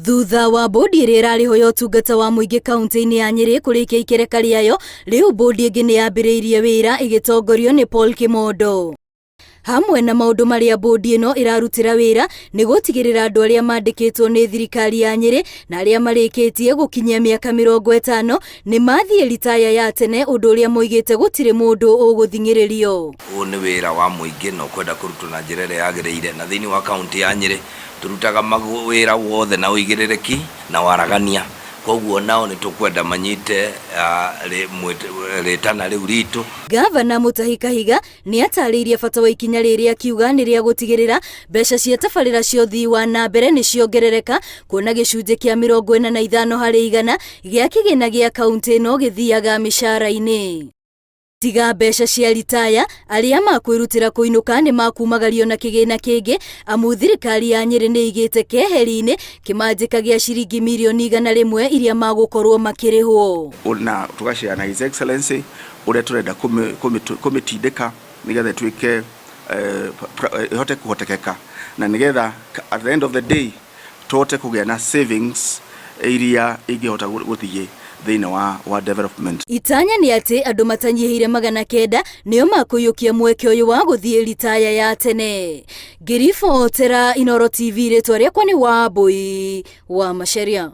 Thutha wa bodi ĩrĩa ĩrarĩho ya ũtungata wa mũingĩ kaunti-inĩ ya Nyeri kũrĩkia ikereka rĩayo, rĩu bodi ĩngĩ nĩ yambĩrĩirie wĩra ĩgĩtongorio nĩ Paul Kimondo. Hamwe na maũndũ marĩa bodi ĩno ĩrarutĩra wĩra nĩ gũtigĩrĩra andũ arĩa mandĩkĩtwo nĩ thirikari ya Nyeri na arĩa marĩkĩtie gũkinyia mĩaka 50 nĩ mathiĩ ritaya ya tene, ũndũ ũrĩa moigĩte gũtirĩ mũndũ ũgũthing'ĩrĩrio. Ũũ nĩ wĩra wa mũingĩ na ũkwenda kũrutwo na njĩra ĩrĩa yagĩrĩire, na thĩinĩ wa kaunti ya Nyeri turutaga wĩra wothe na ũigĩrĩrĩki na waragania. Koguo nao nĩ tũkwenda manyite rĩtana rĩu ritũ. Gavana Mutahi Kahiga nĩ atarĩirie bata wa ikinya rĩrĩa akiuga nĩ rĩa gũtigĩrĩra mbeca cia tabarĩra cia ũthii wa na mbere nĩ ciongerereka, kuona gĩcunjĩ kĩa 45 harĩ igana gĩa kĩgĩna gĩa kaunti ĩno gĩthiaga mĩcara-inĩ. Tiga mbeca cia ritaya, arĩa makwĩrutĩra kũinũka nĩ makumagario na kĩgĩna kĩngĩ, amu thirikari ya Nyeri nĩ igĩte keheri-inĩ kĩmanjĩka gĩa ciringi mirioni 100 iria magũkorwo makĩrĩhwo. Na tũgaciara na His Excellency ũrĩa tũrenda kũmĩtindĩka nĩgetha tuĩke ihote kũhotekeka, na nĩgetha at the end of the day tũhote kũgĩa na savings iria ingĩhota gũthiĩ thĩinĩ wa development. Itanya nĩ atĩ andũ matanyihĩire 900 nĩo makũiyũkia mweke ũyũ wa gũthiĩ ritaya ya tene. Ngiribotera Inooro TV, rĩtwa rĩakwa nĩ Wambui wa Macharia.